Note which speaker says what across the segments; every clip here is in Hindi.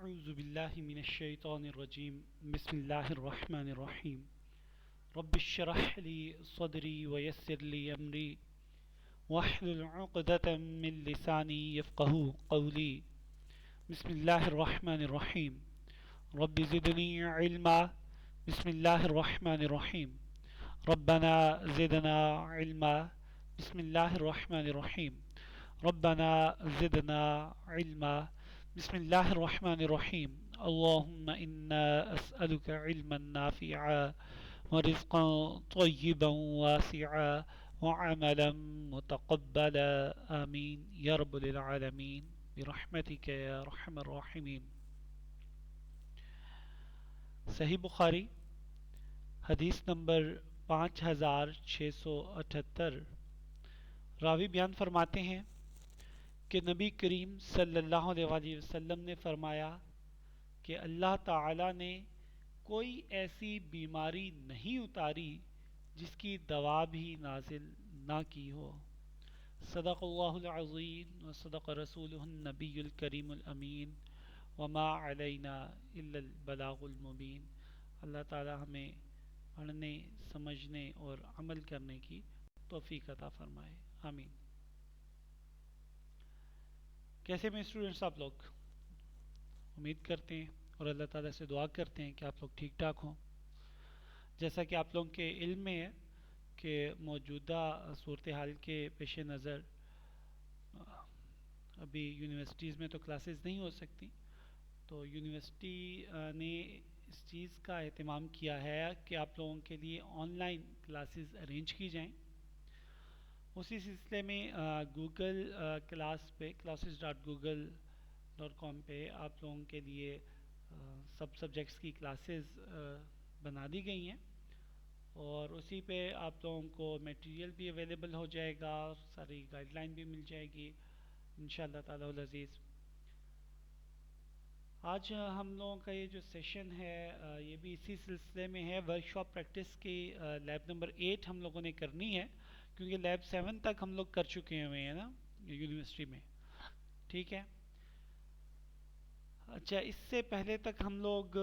Speaker 1: अऊज़ुबिल्लाहि मिनश्शैतानिर्रजीम बिस्मिल्लाहिर्रहमानिर्रहीम रब्बिश्शरह ली सदरी वयस्सिर ली अमरी वहलुल उक़दतम मिन लिसानी यफ़क़हू क़ौली बिस्मिल्लाहिर्रहमानिर्रहीम रब्बि ज़िदनी इल्मा बिस्मिल्लाहिर्रहमानिर्रहीम रब्बना ज़िदना इल्मा बिस्मिल्लाहिर्रहमानिर्रहीम रब्बना ज़िदना इल्मा बिस्मिल्लाहिर्रहमानिर्रहीम अल्लाहुम्मा इन्ना अस्अलुका इल्मन नाफ़िअ व रिज़्क़न तय्यिबन वासिअ व अमलन मुतक़ब्बला आमीन या रब्बल आलमीन बिरहमतिक या अरहमर राहिमीन। सही बुखारी हदीस नंबर 5678। रावी बयान फरमाते हैं कि नबी करीम सल्लल्लाहु अलैहि वसल्लम ने फरमाया कि अल्लाह ताला ने कोई ऐसी बीमारी नहीं उतारी जिसकी दवा भी नाजिल ना की हो। सदक़ल्लाहुल अज़ीम व सदक़ रसूलुहुन नबियुल करीमुल अमीन व मा अलैना इल्लल बलागुल मुबीन। अल्लाह ताला हमें पढ़ने, समझने और अमल करने की तौफीक अता फरमाए, आमीन। कैसे में स्टूडेंट्स आप लोग? उम्मीद करते हैं और अल्लाह ताला से दुआ करते हैं कि आप लोग ठीक ठाक हों। जैसा कि आप लोगों के इल्म में है कि मौजूदा सूरत हाल के पेश नज़र अभी यूनिवर्सिटीज़ में तो क्लासेस नहीं हो सकती, तो यूनिवर्सिटी ने इस चीज़ का एहतमाम किया है कि आप लोगों के लिए ऑनलाइन क्लासेस अरेंज की जाएं। उसी सिलसिले में गूगल क्लास पे classes.google.com पे आप लोगों के लिए सब सब्जेक्ट्स की क्लासेस बना दी गई हैं और उसी पे आप लोगों को मटेरियल भी अवेलेबल हो जाएगा, सारी गाइडलाइन भी मिल जाएगी इंशाअल्लाह ताला अल अज़ीज़। आज हम लोगों का ये जो सेशन है ये भी इसी सिलसिले में है। वर्कशॉप प्रैक्टिस की लैब नंबर 8 हम लोगों ने करनी है, क्योंकि लैब 7 तक हम लोग कर चुके हुए हैं ना यूनिवर्सिटी में, ठीक है। अच्छा, इससे पहले तक हम लोग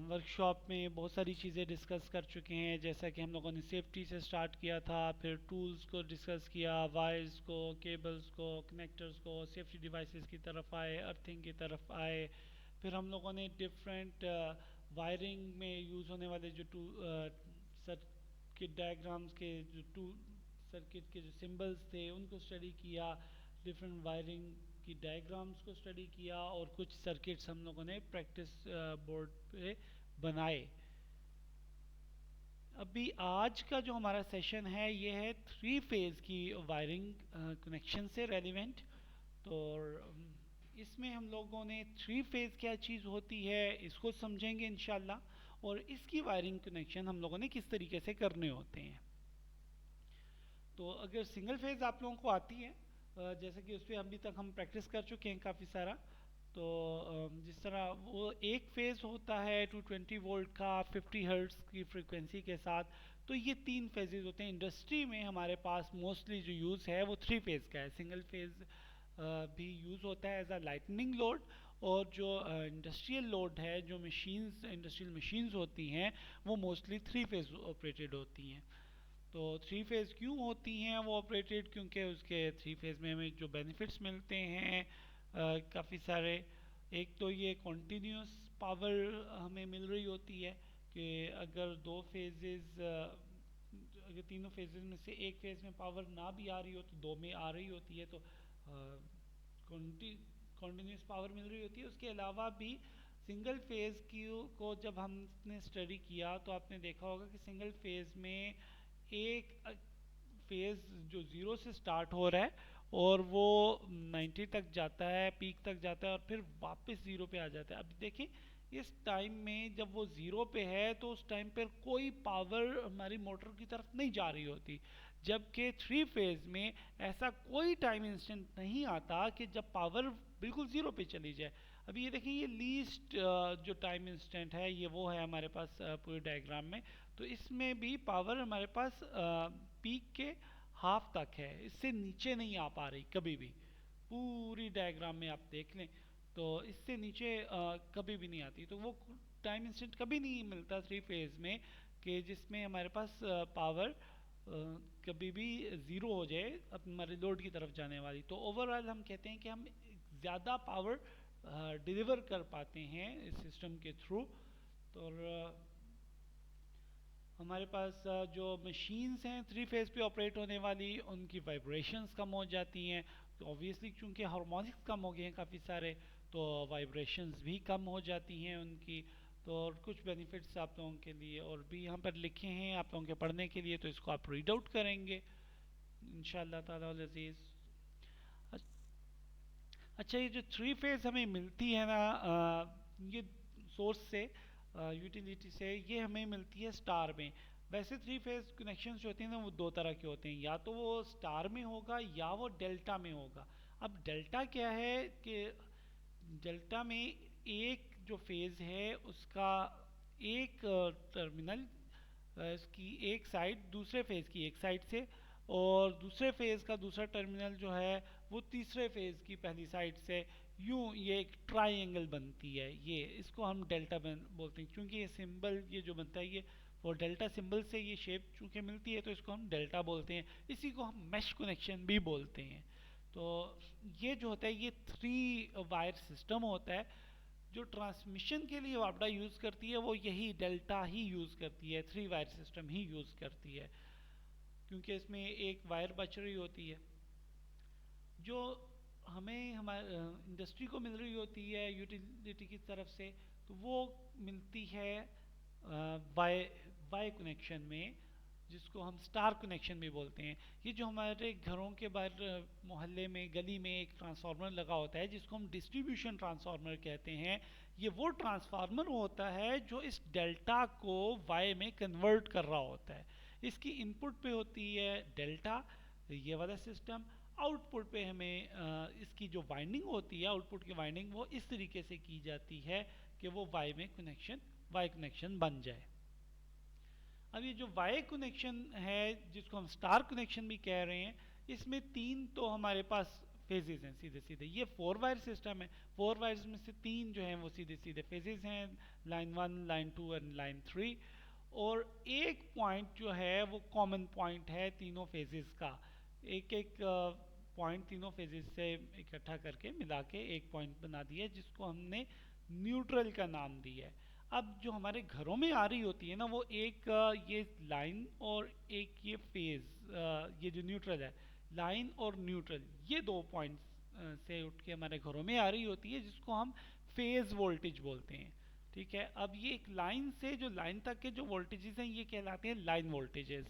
Speaker 1: वर्कशॉप में बहुत सारी चीज़ें डिस्कस कर चुके हैं, जैसा कि हम लोगों ने सेफ्टी से स्टार्ट किया था, फिर टूल्स को डिस्कस किया, वायर्स को, केबल्स को, कनेक्टर्स को, सेफ्टी डिवाइसेस की तरफ आए, अर्थिंग की तरफ आए। फिर हम लोगों ने डिफरेंट वायरिंग में यूज़ होने वाले जो सर्किट डायग्राम्स के जो सर्किट के जो सिंबल्स थे उनको स्टडी किया, डिफरेंट वायरिंग की डायग्राम्स को स्टडी किया और कुछ सर्किट्स हम लोगों ने प्रैक्टिस बोर्ड पे बनाए। अभी आज का जो हमारा सेशन है ये है 3 फेज़ की वायरिंग कनेक्शन से रेलिवेंट। तो इसमें हम लोगों ने 3 फेज़ क्या चीज़ होती है इसको समझेंगे इंशाल्लाह, और इसकी वायरिंग कनेक्शन हम लोगों ने किस तरीके से करने होते हैं। तो अगर सिंगल फेज़ आप लोगों को आती है, जैसे कि उस पर अभी तक हम प्रैक्टिस कर चुके हैं काफ़ी सारा, तो जिस तरह वो एक फेज़ होता है 220 वोल्ट का 50 हर्ट्ज़ की फ्रीक्वेंसी के साथ, तो ये 3 फेजेस होते हैं। इंडस्ट्री में हमारे पास मोस्टली जो यूज़ है वो 3 फेज़ का है। सिंगल फेज़ भी यूज़ होता है एज अ लाइटनिंग लोड, और जो इंडस्ट्रियल लोड है, जो मशीन्स इंडस्ट्रियल मशीन्स होती हैं वो मोस्टली 3 फेज़ ऑपरेटेड होती हैं। तो 3 फेज़ क्यों होती हैं वो ऑपरेटेड? क्योंकि उसके 3 फेज़ में हमें जो बेनिफिट्स मिलते हैं काफ़ी सारे। एक तो ये कॉन्टीन्यूस पावर हमें मिल रही होती है कि अगर अगर तीनों फेजेस में से एक फेज़ में पावर ना भी आ रही हो तो 2 में आ रही होती है, तो कॉन्टीन्यूस पावर मिल रही होती है। उसके अलावा भी सिंगल फेज़ को जब हमने स्टडी किया तो आपने देखा होगा कि सिंगल फेज़ में एक फेज़ जो 0 से स्टार्ट हो रहा है और वो 90 तक जाता है, पीक तक जाता है और फिर वापस 0 पे आ जाता है। अब देखिए इस टाइम में जब वो 0 पे है तो उस टाइम पर कोई पावर हमारी मोटर की तरफ नहीं जा रही होती, जबकि 3 फेज़ में ऐसा कोई टाइम इंस्टेंट नहीं आता कि जब पावर बिल्कुल 0 पे चली जाए। अभी ये देखिए, ये लीस्ट जो टाइम इंस्टेंट है ये वो है हमारे पास पूरे डायग्राम में। तो इसमें भी पावर हमारे पास पीक के हाफ तक है, इससे नीचे नहीं आ पा रही कभी भी। पूरी डायग्राम में आप देख लें तो इससे नीचे कभी भी नहीं आती। तो वो टाइम इंस्टेंट कभी नहीं मिलता थ्री फेज में कि जिसमें हमारे पास पावर कभी भी ज़ीरो हो जाए अब हमारे लोड की तरफ जाने वाली। तो ओवरऑल हम कहते हैं कि हम ज़्यादा पावर डिलीवर कर पाते हैं इस सिस्टम के थ्रू। तो हमारे पास जो मशीन्स हैं थ्री फेज पे ऑपरेट होने वाली, उनकी वाइब्रेशंस कम हो जाती हैं। तो ऑब्वियसली चूंकि हार्मोनिक्स कम हो गए हैं काफ़ी सारे, तो वाइब्रेशंस भी कम हो जाती हैं उनकी। तो और कुछ बेनिफिट्स आप लोगों के लिए और भी यहाँ पर लिखे हैं आप लोगों के पढ़ने के लिए, तो इसको आप रीड आउट करेंगे इंशाल्लाह ताला अल अज़ीज़। अच्छा, ये जो थ्री फेज हमें मिलती है ना ये सोर्स से यूटिलिटी से, ये हमें मिलती है स्टार में। वैसे थ्री फेज कनेक्शंस जो होते हैं ना वो दो तरह के होते हैं, या तो वो स्टार में होगा या वो डेल्टा में होगा। अब डेल्टा क्या है कि डेल्टा में एक जो फेज है उसका एक टर्मिनल इसकी एक साइड दूसरे फेज की एक साइड से, और दूसरे फेज का दूसरा टर्मिनल जो है वो तीसरे फेज की पहली साइड से, यूं ये एक ट्राइंगल बनती है। ये इसको हम डेल्टा बोलते हैं, क्योंकि ये सिंबल ये जो बनता है ये वो डेल्टा सिंबल से ये शेप चूंकि मिलती है, तो इसको हम डेल्टा बोलते हैं। इसी को हम मैश कनेक्शन भी बोलते हैं। तो ये जो होता है ये थ्री वायर सिस्टम होता है। जो ट्रांसमिशन के लिए वापडा यूज़ करती है वो यही डेल्टा ही यूज़ करती है, थ्री वायर सिस्टम ही यूज़ करती है, क्योंकि इसमें एक वायर बच रही होती है जो हमें हमारे इंडस्ट्री को मिल रही होती है यूटिलिटी की तरफ से। तो वो मिलती है वाई वाई कनेक्शन में, जिसको हम स्टार कनेक्शन भी बोलते हैं। ये जो हमारे घरों के बाहर मोहल्ले में गली में एक ट्रांसफार्मर लगा होता है जिसको हम डिस्ट्रीब्यूशन ट्रांसफार्मर कहते हैं, ये वो ट्रांसफार्मर होता है जो इस डेल्टा को वाई में कन्वर्ट कर रहा होता है। इसकी इनपुट पे होती है डेल्टा ये वाला सिस्टम, आउटपुट पे हमें इसकी जो वाइंडिंग होती है आउटपुट की वाइंडिंग वो इस तरीके से की जाती है कि वो वाई कनेक्शन बन जाए। अब ये जो वाई कनेक्शन है जिसको हम स्टार कनेक्शन भी कह रहे हैं, इसमें तीन तो हमारे पास फेजेस हैं सीधे सीधे। ये फोर वायर सिस्टम है, फोर वायर्स में से तीन जो हैं वो सीधे सीधे फेजेस हैं, लाइन 1 लाइन 2 और लाइन 3। और एक पॉइंट जो है वो कॉमन पॉइंट है तीनों फेजेस का। एक एक पॉइंट तीनों फेजेस से इकट्ठा करके मिला के एक पॉइंट बना दिया जिसको हमने न्यूट्रल का नाम दिया है। अब जो हमारे घरों में आ रही होती है ना वो एक ये लाइन और एक ये फेज, ये जो न्यूट्रल है लाइन और न्यूट्रल, ये दो पॉइंट्स से उठ के हमारे घरों में आ रही होती है जिसको हम फेज वोल्टेज बोलते हैं। ठीक है, अब ये एक लाइन से जो लाइन तक के जो वोल्टेजेस हैं ये कहलाते हैं लाइन वोल्टेजेस,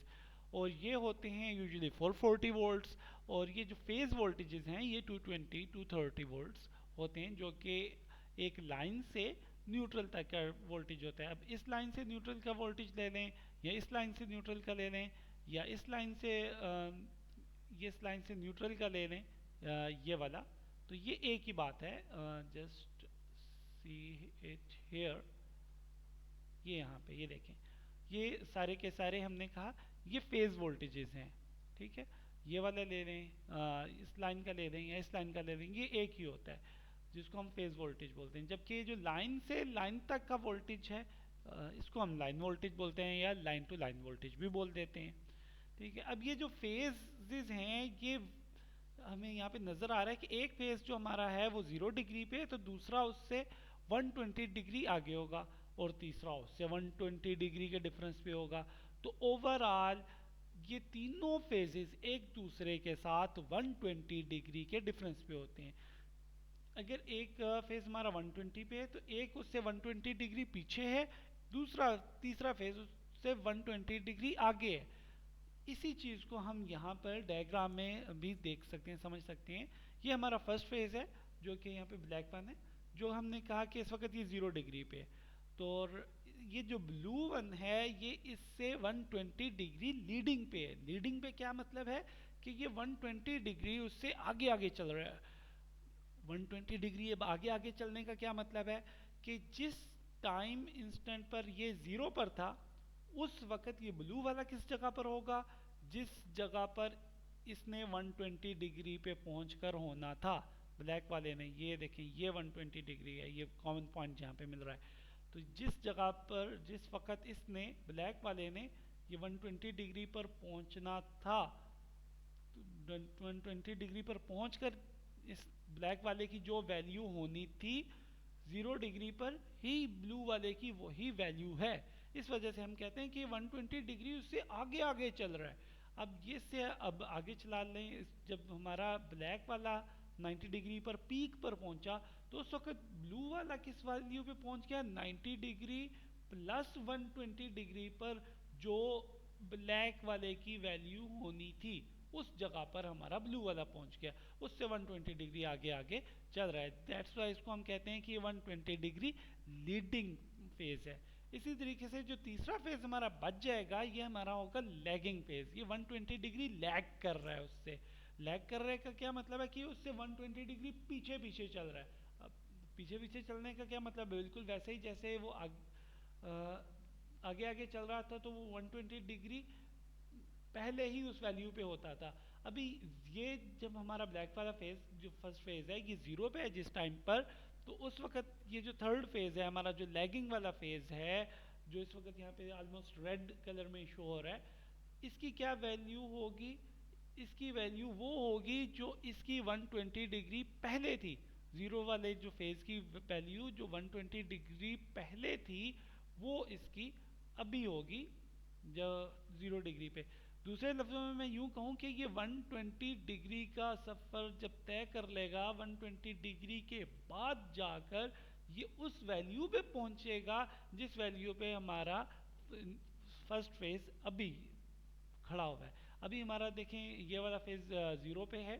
Speaker 1: और ये होते हैं यूजुअली 440 वोल्ट्स। और ये जो फेज वोल्टेजेस हैं ये 220 230 वोल्ट्स होते हैं, जो कि एक लाइन से न्यूट्रल तक का वोल्टेज होता है। अब इस लाइन से न्यूट्रल का वोल्टेज ले लें, या इस लाइन से न्यूट्रल का ले लें, या इस लाइन से न्यूट्रल का ले लें, ये वाला, तो ये एक ही बात है। जस्ट सी इट हियर, ये यहाँ पे ये देखें, ये सारे के सारे हमने कहा ये फेज वोल्टेजेस हैं। ठीक है, ये वाला ले लें, इस लाइन का ले लें या इस लाइन का ले लें, ये एक ही होता है जिसको हम फेज वोल्टेज बोलते हैं। जबकि ये जो लाइन से लाइन तक का वोल्टेज है इसको हम लाइन वोल्टेज बोलते हैं, या लाइन टू लाइन वोल्टेज भी बोल देते हैं। ठीक है, अब ये जो फेजेस हैं ये हमें यहाँ पे नज़र आ रहा है कि एक फेज जो हमारा है वो 0 डिग्री पे है, तो दूसरा उससे 120 डिग्री आगे होगा, और तीसरा उससे 120 डिग्री के डिफरेंस पे होगा। तो ओवरऑल ये तीनों फेजेस एक दूसरे के साथ 120 डिग्री के डिफरेंस पे होते हैं। अगर एक फेज हमारा 120 पे है तो एक उससे 120 डिग्री पीछे है, तीसरा फेज उससे 120 डिग्री आगे है। इसी चीज़ को हम यहाँ पर डायग्राम में भी देख सकते हैं, समझ सकते हैं। ये हमारा फर्स्ट फेज है जो कि यहाँ पे ब्लैक वन है, जो हमने कहा कि इस वक्त ये 0 डिग्री पे है। तो ये जो ब्लू वन है ये इससे 120 डिग्री लीडिंग पे है। लीडिंग पे क्या मतलब है कि ये 120 डिग्री उससे आगे आगे चल रहा है। 120 डिग्री अब आगे आगे चलने का क्या मतलब है कि जिस टाइम इंस्टेंट पर ये 0 पर था उस वक्त ये ब्लू वाला किस जगह पर होगा, जिस जगह पर इसने 120 डिग्री पे पहुंचकर होना था। ब्लैक वाले ने, ये देखें ये 120 डिग्री है, ये कॉमन पॉइंट जहाँ पे मिल रहा है। तो जिस जगह पर जिस वक्त इसने ब्लैक वाले ने ये 120 डिग्री पर पहुंचना था, तो 120 डिग्री पर पहुंचकर इस ब्लैक वाले की जो वैल्यू होनी थी 0 डिग्री पर ही ब्लू वाले की वही वैल्यू है। इस वजह से हम कहते हैं कि 120 डिग्री उससे आगे आगे चल रहा है। अब ये से अब आगे चला लें, जब हमारा ब्लैक वाला 90 डिग्री पर पीक पर पहुंचा, तो उस वक्त ब्लू वाला किस वैल्यू पे पहुंच गया, 90 डिग्री प्लस 120 डिग्री पर जो ब्लैक वाले की वैल्यू होनी थी उस जगह पर हमारा ब्लू वाला पहुंच गया, उससे 120 डिग्री आगे आगे चल रहा है। दैट्स वाई इसको हम कहते हैं कि 120 डिग्री लीडिंग फेज है। इसी तरीके से जो तीसरा फेज हमारा बच जाएगा, ये हमारा होगा लैगिंग फेज। ये 120 डिग्री लैग कर रहा है उससे। लैग कर रहे का क्या मतलब है कि उससे 120 डिग्री पीछे पीछे चल रहा है। अब पीछे पीछे चलने का क्या मतलब, बिल्कुल वैसे ही जैसे वो आगे आगे चल रहा था तो वो 120 डिग्री पहले ही उस वैल्यू पे होता था। अभी ये जब हमारा ब्लैक वाला फेज जो फर्स्ट फेज है ये 0 पे है जिस टाइम पर, तो उस वक्त ये जो थर्ड फेज है हमारा जो लैगिंग वाला फेज है, जो इस वक्त यहाँ पे ऑलमोस्ट रेड कलर में शो हो रहा है, इसकी क्या वैल्यू होगी, इसकी वैल्यू वो होगी जो इसकी 120 डिग्री पहले थी। 0 वाले जो फेज की वैल्यू जो 120 डिग्री पहले थी वो इसकी अभी होगी जो 0 डिग्री पे। दूसरे लफ्ज़ों में मैं यूं कहूं कि ये 120 डिग्री का सफ़र जब तय कर लेगा 120 डिग्री के बाद जाकर ये उस वैल्यू पे पहुंचेगा जिस वैल्यू पे हमारा फर्स्ट फेज अभी खड़ा हुआ है। अभी हमारा देखें ये वाला फेज 0 पे है,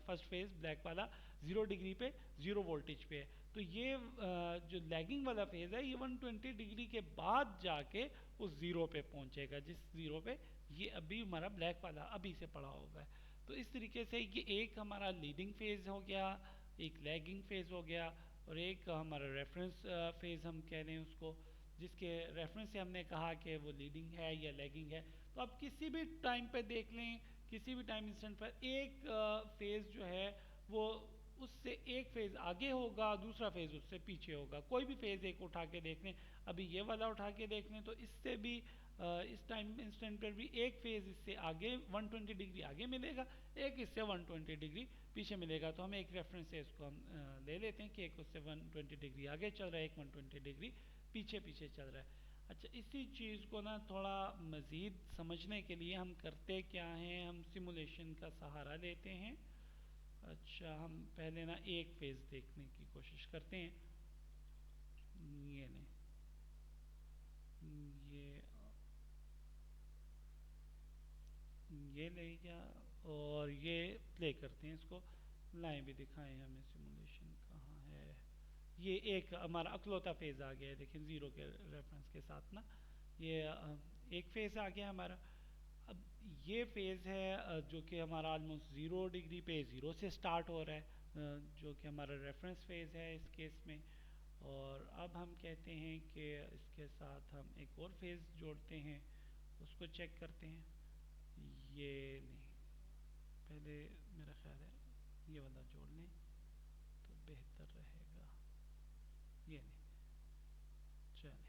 Speaker 1: फर्स्ट फेज ब्लैक वाला 0 डिग्री पे 0 वोल्टेज पे है। तो ये जो लैगिंग वाला फेज है ये 120 डिग्री के बाद जाके उस 0 पे पहुंचेगा जिस 0 पे ये अभी हमारा ब्लैक वाला अभी से पड़ा हुआ है। तो इस तरीके से ये एक हमारा लीडिंग फेज हो गया, एक लैगिंग फेज हो गया, और एक हमारा रेफरेंस फेज हम कह रहे हैं उसको, जिसके रेफरेंस से हमने कहा कि वो लीडिंग है या लैगिंग है। तो आप किसी भी टाइम पे देख लें, किसी भी टाइम इंस्टेंट पर एक फेज जो है वो उससे एक फेज आगे होगा, दूसरा फेज उससे पीछे होगा। कोई भी फेज एक उठा के देख लें, अभी ये वाला उठा के देख लें तो इससे भी इस टाइम इंस्टेंट पर भी एक फेज इससे आगे 120 डिग्री आगे मिलेगा, एक इससे 120 डिग्री पीछे मिलेगा। तो हम एक रेफरेंस से इसको हम ले लेते हैं कि एक उससे 120 डिग्री आगे चल रहा है, एक 120 डिग्री पीछे पीछे चल रहा है। अच्छा, इसी चीज़ को ना थोड़ा मज़ीद समझने के लिए हम करते क्या हैं, हम सिमुलेशन का सहारा लेते हैं। अच्छा, हम पहले ना एक फेज़ देखने की कोशिश करते हैं। ये नहीं, ये ले जा और ये प्ले करते हैं इसको, लाइन भी दिखाएं हमें सिमुलेशन कहाँ है। ये एक हमारा अकलौता फेज़ आ गया है, देखें 0 के रेफरेंस के साथ ना, ये एक फेज़ आ गया हमारा। अब ये फेज़ है जो कि हमारा ऑलमोस्ट 0 डिग्री पे 0 से स्टार्ट हो रहा है, जो कि हमारा रेफरेंस फेज़ है इस केस में। और अब हम कहते हैं कि इसके साथ हम एक और फेज़ जोड़ते हैं, उसको चेक करते हैं। ये नहीं, पहले मेरा ख्याल है ये वाला जोड़ लें तो बेहतर रहेगा। ये नहीं, चलें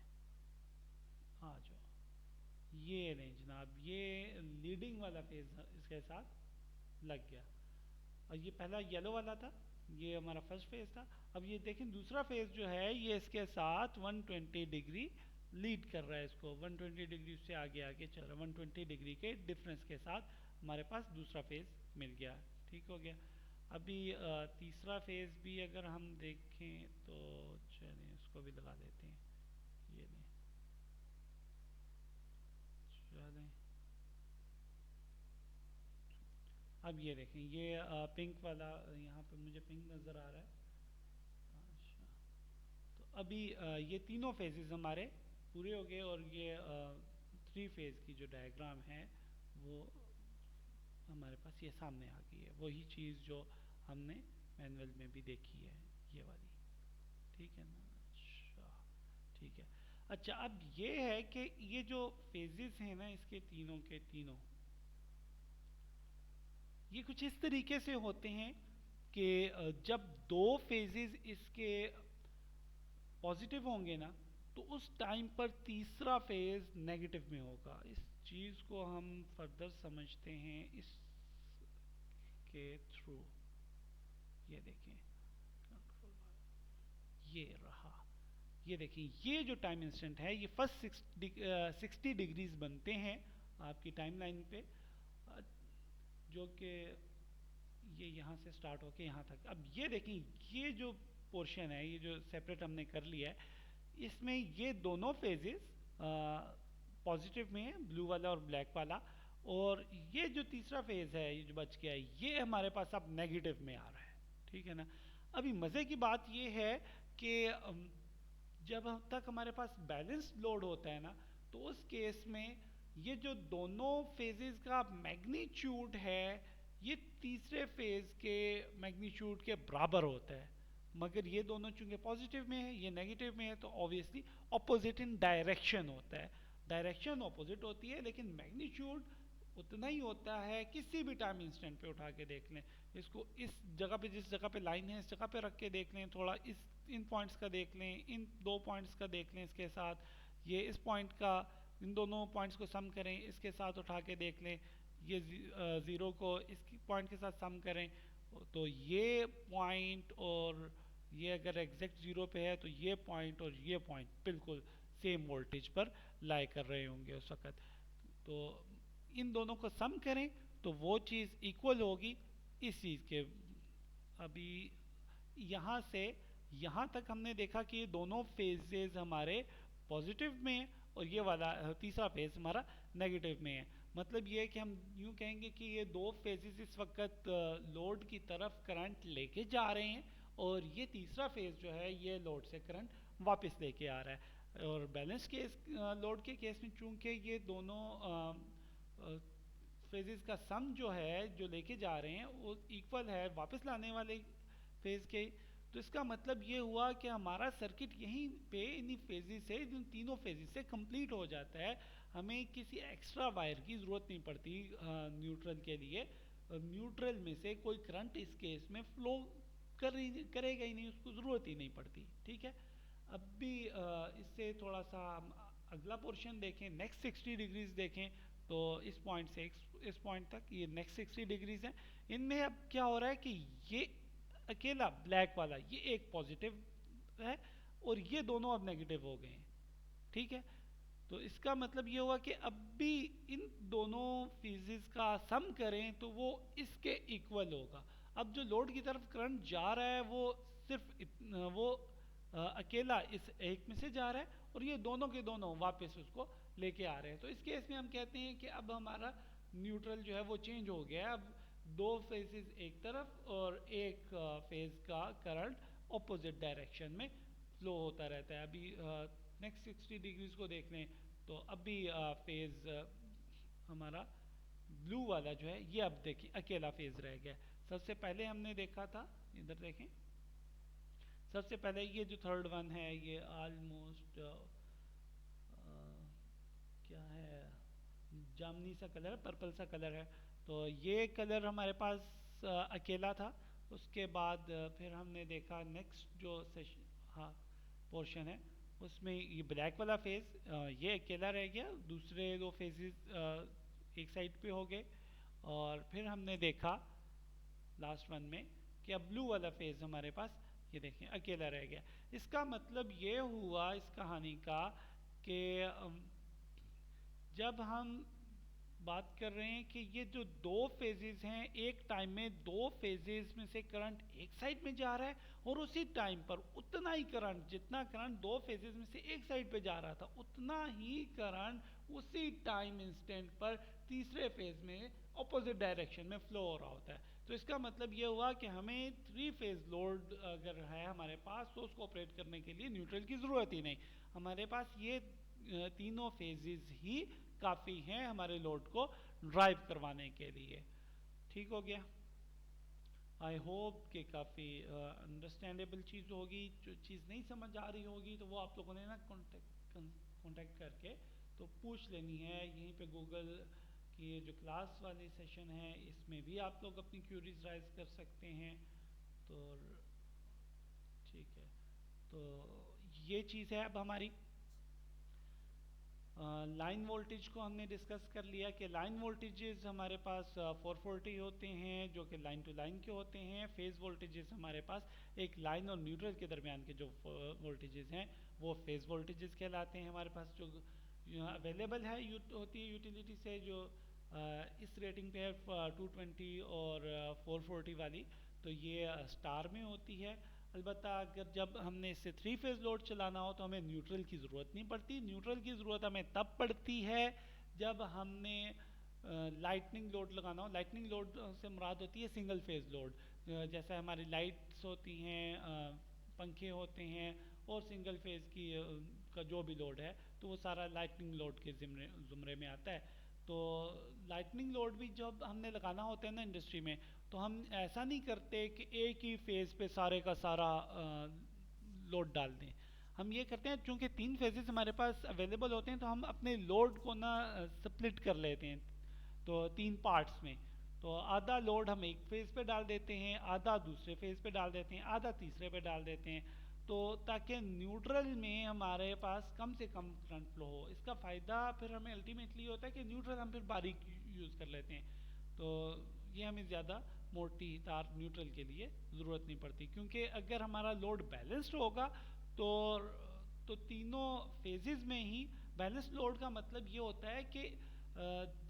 Speaker 1: आ जाओ। ये नहीं जनाब, ये लीडिंग वाला फेज इसके साथ लग गया, और ये पहला येलो वाला था, ये हमारा फर्स्ट फेज था। अब ये देखें दूसरा फेज जो है ये इसके साथ 120 डिग्री लीड कर रहा है, इसको 120 डिग्री से आगे आगे चल रहा है। 120 डिग्री के डिफरेंस के साथ हमारे पास दूसरा फेज मिल गया, ठीक हो गया। अभी तीसरा फेज भी अगर हम देखें तो चलिए उसको भी लगा देते हैं। ये नहीं, चलें अब ये देखें, ये पिंक वाला यहाँ पे मुझे पिंक नज़र आ रहा है। अच्छा, तो अभी ये तीनों फेजेस हमारे पूरे हो गए, और ये 3 फेज की जो डायग्राम है वो हमारे पास ये सामने आ गई है, वही चीज़ जो हमने मैनुअल में भी देखी है, ये वाली, ठीक है ना। अच्छा, ठीक है। अच्छा, अब ये है कि ये जो फेजेस हैं ना इसके तीनों के तीनों, ये कुछ इस तरीके से होते हैं कि जब दो फेजेस इसके पॉजिटिव होंगे ना, तो उस टाइम पर तीसरा फेज नेगेटिव में होगा। इस चीज़ को हम फर्दर समझते हैं इसके थ्रू। ये देखें, ये रहा, ये देखिए, ये जो टाइम इंस्टेंट है ये फर्स्ट 60 डिग्रीज बनते हैं आपकी टाइमलाइन पे, जो कि ये यहाँ से स्टार्ट होके यहाँ तक। अब ये देखें, ये जो पोर्शन है, ये जो सेपरेट हमने कर लिया है, इसमें ये दोनों फेजेस पॉजिटिव में है, ब्लू वाला और ब्लैक वाला, और ये जो तीसरा फेज है, ये जो बच गया है, ये हमारे पास अब नेगेटिव में आ रहा है। ठीक है ना। अभी मज़े की बात ये है कि जब तक हमारे पास बैलेंस लोड होता है ना, तो उस केस में ये जो दोनों फेजेस का मैग्नीट्यूड है, ये तीसरे फेज के मैग्नीट्यूड के बराबर होता है। मगर ये दोनों चूंकि पॉजिटिव में है, ये नेगेटिव में है, तो ऑब्वियसली ऑपोजिट इन डायरेक्शन होता है। डायरेक्शन ऑपोजिट होती है, लेकिन मैग्नीट्यूड उतना ही होता है। किसी भी टाइम इंस्टेंट पे उठा के देख लें इसको, इस जगह पे, जिस जगह पे लाइन है, इस जगह पे रख के देख लें, थोड़ा इन पॉइंट्स का देख लें, इन दो पॉइंट्स का देख लें इसके साथ, ये इस पॉइंट का, इन दोनों पॉइंट्स को सम करें, इसके साथ उठा के देख लें, ये ज़ीरो को इस पॉइंट के साथ सम करें, तो ये पॉइंट और ये अगर एग्जैक्ट ज़ीरो पे है, तो ये पॉइंट और ये पॉइंट बिल्कुल सेम वोल्टेज पर लाई कर रहे होंगे उस वक़्त। तो इन दोनों को सम करें तो वो चीज़ इक्वल होगी इस चीज़ के। अभी यहाँ से यहाँ तक हमने देखा कि ये दोनों फेजेस हमारे पॉजिटिव में है, और ये वाला तीसरा फेज हमारा नेगेटिव में है। मतलब ये है कि हम यूँ कहेंगे कि ये दो फेजेस इस वक्त लोड की तरफ करंट लेके जा रहे हैं, और ये तीसरा फेज जो है ये लोड से करंट वापस लेके आ रहा है। और बैलेंस केस, लोड के केस में चूंकि ये दोनों फेजेस का सम जो है, जो लेके जा रहे हैं, वो इक्वल है वापस लाने वाले फेज के, तो इसका मतलब ये हुआ कि हमारा सर्किट यहीं पे इन्हीं फेजेस से, इन तीनों फेजेस से कंप्लीट हो जाता है। हमें किसी एक्स्ट्रा वायर की ज़रूरत नहीं पड़ती न्यूट्रल के लिए। न्यूट्रल में से कोई करंट इस केस में फ्लो करेगा ही नहीं, उसको ज़रूरत ही नहीं पड़ती। ठीक है। अब भी इससे थोड़ा सा हम अगला पोर्शन देखें, नेक्स्ट 60 डिग्रीज देखें, तो इस पॉइंट से इस पॉइंट तक ये नेक्स्ट 60 डिग्रीज है। इनमें अब क्या हो रहा है कि ये अकेला ब्लैक वाला ये एक पॉजिटिव है, और ये दोनों अब नेगेटिव हो गए हैं। ठीक है। तो इसका मतलब ये हुआ कि अब भी इन दोनों फेजेस का सम करें तो वो इसके इक्वल होगा। अब जो लोड की तरफ करंट जा रहा है वो सिर्फ वो अकेला इस एक में से जा रहा है, और ये दोनों के दोनों वापस उसको लेके आ रहे हैं। तो इस केस में हम कहते हैं कि अब हमारा न्यूट्रल जो है वो चेंज हो गया है। अब दो फेजेस एक तरफ और एक फेज का करंट ऑपोजिट डायरेक्शन में फ्लो होता रहता है। अभी नेक्स्ट 60 डिग्रीज को देख लें, तो अब भी फेज हमारा ब्लू वाला जो है ये अब देखिए अकेला फेज रह गया। सबसे पहले हमने देखा था, इधर देखें, सबसे पहले ये जो थर्ड वन है ये ऑलमोस्ट क्या है, जामनी सा कलर है, पर्पल सा कलर है। तो ये कलर हमारे पास अकेला था। उसके बाद फिर हमने देखा नेक्स्ट जो सेशन, हाँ, पोर्शन है, उसमें ये ब्लैक वाला फेज ये अकेला रह गया, दूसरे दो फेजेस एक साइड पे हो गए। और फिर हमने देखा लास्ट वन में कि अब ब्लू वाला फेज हमारे पास ये देखें अकेला रह गया। इसका मतलब ये हुआ इस कहानी का कि जब हम बात कर रहे हैं कि ये जो दो फेजेस हैं, एक टाइम में दो फेजेस में से करंट एक साइड में जा रहा है, और उसी टाइम पर उतना ही करंट, जितना करंट दो फेजेस में से एक साइड पे जा रहा था, उतना ही करंट उसी टाइम इंस्टेंट पर तीसरे फेज में ऑपोजिट डायरेक्शन में फ्लो हो रहा होता है। तो इसका मतलब ये हुआ कि हमें 3 फेज लोड अगर है हमारे पास, तो उसको ऑपरेट करने के लिए न्यूट्रल की ज़रूरत ही नहीं। हमारे पास ये तीनों फेजेस ही काफ़ी हैं हमारे लोड को ड्राइव करवाने के लिए। ठीक हो गया। आई होप कि काफ़ी अंडरस्टैंडेबल चीज़ होगी। जो चीज़ नहीं समझ आ रही होगी तो वो आप लोगों ने ना कॉन्टेक्ट करके तो पूछ लेनी है। यहीं पे गूगल की जो क्लास वाली सेशन है इसमें भी आप लोग अपनी क्यूरीज राइज कर सकते हैं। तो ठीक है, तो ये चीज़ है। अब हमारी लाइन वोल्टेज को हमने डिस्कस कर लिया कि लाइन वोल्टेजेस हमारे पास 440 होते हैं जो कि लाइन टू लाइन के होते हैं। फेज़ वोल्टेजेस हमारे पास एक लाइन और न्यूट्रल के दरमियान के जो वोल्टेजेस हैं वो फेज़ वोल्टेजेस कहलाते हैं। हमारे पास जो अवेलेबल है होती है यूटिलिटी से, जो इस रेटिंग पे है 220 और 440 वाली, तो ये स्टार में होती है। अलबत्ता अगर जब हमने इससे 3 फेज़ लोड चलाना हो तो हमें न्यूट्रल की ज़रूरत नहीं पड़ती। न्यूट्रल की ज़रूरत हमें तब पड़ती है जब हमने लाइटनिंग लोड लगाना हो। लाइटनिंग लोड से मुराद होती है सिंगल फेज़ लोड, जैसे हमारी लाइट्स होती हैं, पंखे होते हैं, और सिंगल फेज़ की का जो भी लोड है तो वो सारा लाइटनिंग लोड के ज़ुमरे में आता है। तो लाइटनिंग लोड भी जब हमने लगाना होता है ना इंडस्ट्री में, तो हम ऐसा नहीं करते कि एक ही फेज़ पे सारे का सारा लोड डाल दें। हम ये करते हैं, चूँकि 3 फेजेस हमारे पास अवेलेबल होते हैं, तो हम अपने लोड को ना स्प्लिट कर लेते हैं तो 3 पार्ट्स में। तो आधा लोड हम एक फेज़ पे डाल देते हैं, आधा दूसरे फेज़ पे डाल देते हैं, आधा तीसरे पे डाल देते हैं, तो ताकि न्यूट्रल में हमारे पास कम से कम करंट फ्लो हो। इसका फ़ायदा फिर हमें अल्टीमेटली होता है कि न्यूट्रल हम फिर बारीक यूज़ कर लेते हैं, तो ये हमें ज़्यादा मोटी तार न्यूट्रल के लिए ज़रूरत नहीं पड़ती। क्योंकि अगर हमारा लोड बैलेंस्ड होगा तो तीनों फेजेस में ही बैलेंस लोड का मतलब ये होता है कि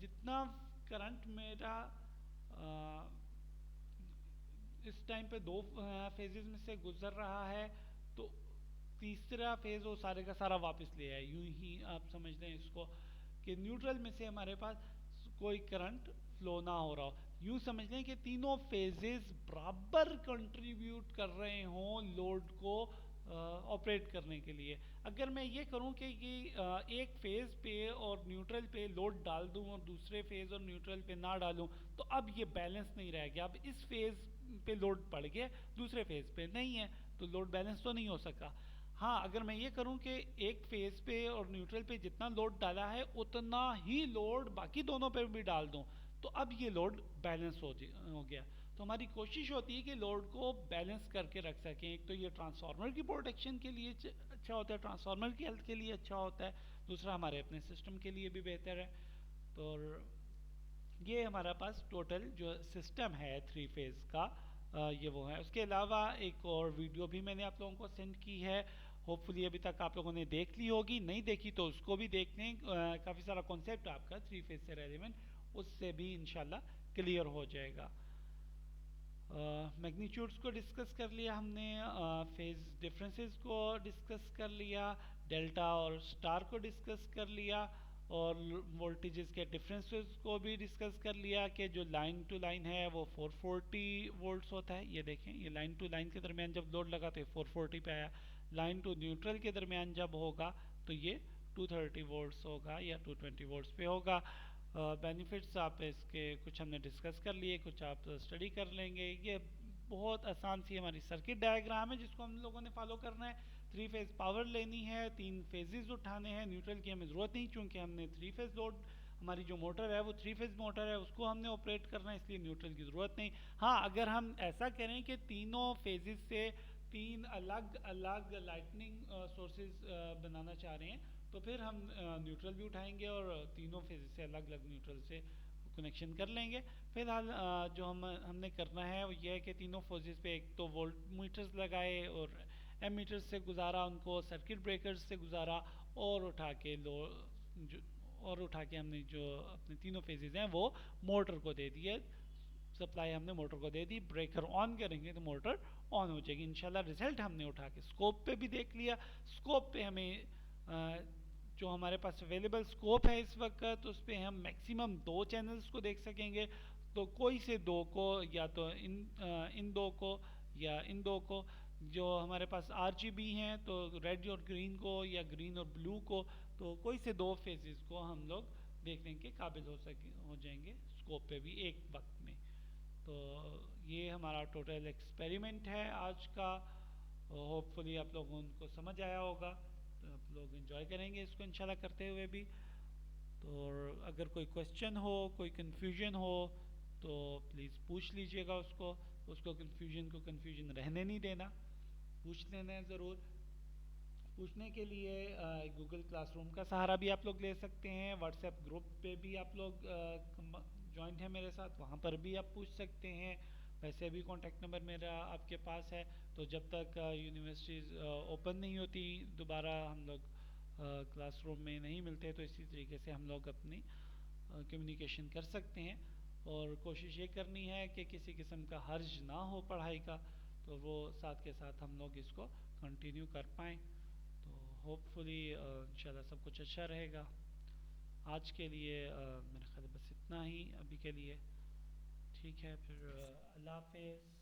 Speaker 1: जितना करंट मेरा इस टाइम पे 2 फेजेस में से गुजर रहा है, तो तीसरा फेज़ वो सारे का सारा वापस ले आए। यूं ही आप समझ लें इसको कि न्यूट्रल में से हमारे पास कोई करंट फ्लो ना हो रहा हो। यूं समझ लें कि तीनों फेजेस बराबर कंट्रीब्यूट कर रहे हों लोड को ऑपरेट करने के लिए। अगर मैं ये करूं कि ये एक फेज़ पे और न्यूट्रल पे लोड डाल दूं और दूसरे फेज़ और न्यूट्रल पे ना डालूं, तो अब ये बैलेंस नहीं रह गया। अब इस फेज़ पे लोड पड़ गया, दूसरे फेज़ पे नहीं है, तो लोड बैलेंस तो नहीं हो सका। हाँ, अगर मैं ये करूं कि एक फेज़ पे और न्यूट्रल पे जितना लोड डाला है उतना ही लोड बाकी दोनों पे भी डाल दूं, तो अब ये लोड बैलेंस हो गया। तो हमारी कोशिश होती है कि लोड को बैलेंस करके रख सकें। एक तो ये ट्रांसफार्मर की प्रोटेक्शन के लिए अच्छा होता है, ट्रांसफार्मर की हेल्थ के लिए अच्छा होता है, दूसरा हमारे अपने सिस्टम के लिए भी बेहतर है। तो ये हमारा पास टोटल जो सिस्टम है 3 फेज़ का, ये वो है। उसके अलावा एक और वीडियो भी मैंने आप लोगों को सेंड की है, होपफुली अभी तक आप लोगों ने देख ली होगी, नहीं देखी तो उसको भी देख लें। काफ़ी सारा कॉन्सेप्ट आपका 3 फेज़ से रेलेवेंट उससे भी इंशाल्लाह क्लियर हो जाएगा। मैग्नीट्यूड्स को डिस्कस कर लिया हमने, फेज़ डिफरेंसेस को डिस्कस कर लिया, डेल्टा और स्टार को डिस्कस कर लिया, और वोल्टेजेस के डिफरेंसेस को भी डिस्कस कर लिया कि जो लाइन टू लाइन है वो 440 वोल्ट्स होता है। ये देखें, ये लाइन टू लाइन के दरमियान जब लोड लगा तो 440 पे आया, लाइन टू न्यूट्रल के दरमियान जब होगा तो ये 230 वोल्ट्स होगा या 220 वोल्ट्स पे होगा। बेनिफिट्स आप इसके कुछ हमने डिस्कस कर लिए, कुछ आप स्टडी कर लेंगे। ये बहुत आसान सी हमारी सर्किट डायग्राम है जिसको हम लोगों ने फॉलो करना है। 3 फेज़ पावर लेनी है, 3 फेजेस उठाने हैं, न्यूट्रल की हमें ज़रूरत नहीं क्योंकि हमने 3 फेज़ लोड, हमारी जो मोटर है वो 3 फेज़ मोटर है, उसको हमने ऑपरेट करना है, इसलिए न्यूट्रल की ज़रूरत नहीं। हाँ, अगर हम ऐसा करें कि तीनों फेजेस से 3 अलग अलग लाइटनिंग सोर्सेज बनाना चाह रहे हैं, तो फिर हम न्यूट्रल भी उठाएंगे और तीनों फेज से अलग अलग न्यूट्रल से कनेक्शन कर लेंगे। फिलहाल जो हमने करना है वो ये है कि तीनों फेजेस पे एक तो वोल्ट मीटर्स लगाए और एमीटर्स से गुजारा उनको, सर्किट ब्रेकर्स से गुजारा, और उठा के हमने जो अपने तीनों फेजेस हैं वो मोटर को दे दिए। सप्लाई हमने मोटर को दे दी, ब्रेकर ऑन करेंगे तो मोटर ऑन हो जाएगी इंशाल्लाह। रिजल्ट हमने उठा के स्कोप पे भी देख लिया। स्कोप पे हमें जो हमारे पास अवेलेबल स्कोप है इस वक्त, उस पर हम मैक्सिमम 2 चैनल्स को देख सकेंगे। तो कोई से 2 को, या तो इन 2 को या इन 2 को, जो हमारे पास RGB हैं तो रेड और ग्रीन को या ग्रीन और ब्लू को, तो कोई से 2 फेजेस को हम लोग देखने के काबिल हो जाएंगे स्कोप पे भी एक वक्त में। तो ये हमारा टोटल एक्सपेरिमेंट है आज का। होपफुली आप लोगों को समझ आया होगा, तो आप लोग एंजॉय करेंगे इसको इंशाल्लाह करते हुए भी। तो अगर कोई क्वेश्चन हो, कोई कन्फ्यूजन हो, तो प्लीज़ पूछ लीजिएगा उसको। उसको कन्फ्यूजन रहने नहीं देना, पूछ लेना है ज़रूर। पूछने के लिए गूगल क्लासरूम का सहारा भी आप लोग ले सकते हैं। व्हाट्सएप ग्रुप पे भी आप लोग जॉइंट है मेरे साथ, वहाँ पर भी आप पूछ सकते हैं। वैसे भी कॉन्टैक्ट नंबर मेरा आपके पास है, तो जब तक यूनिवर्सिटीज़ ओपन नहीं होती दोबारा हम लोग क्लासरूम में नहीं मिलते, तो इसी तरीके से हम लोग अपनी कम्युनिकेशन कर सकते हैं। और कोशिश ये करनी है कि किसी किस्म का हर्ज ना हो पढ़ाई का, तो वो साथ के साथ हम लोग इसको कंटिन्यू कर पाएँ। तो होपफुली इंशाल्लाह सब कुछ अच्छा रहेगा। आज के लिए मेरा ख्याल बस इतना ही अभी के लिए। ठीक है, फिर अल्लाह हाफ़िज़।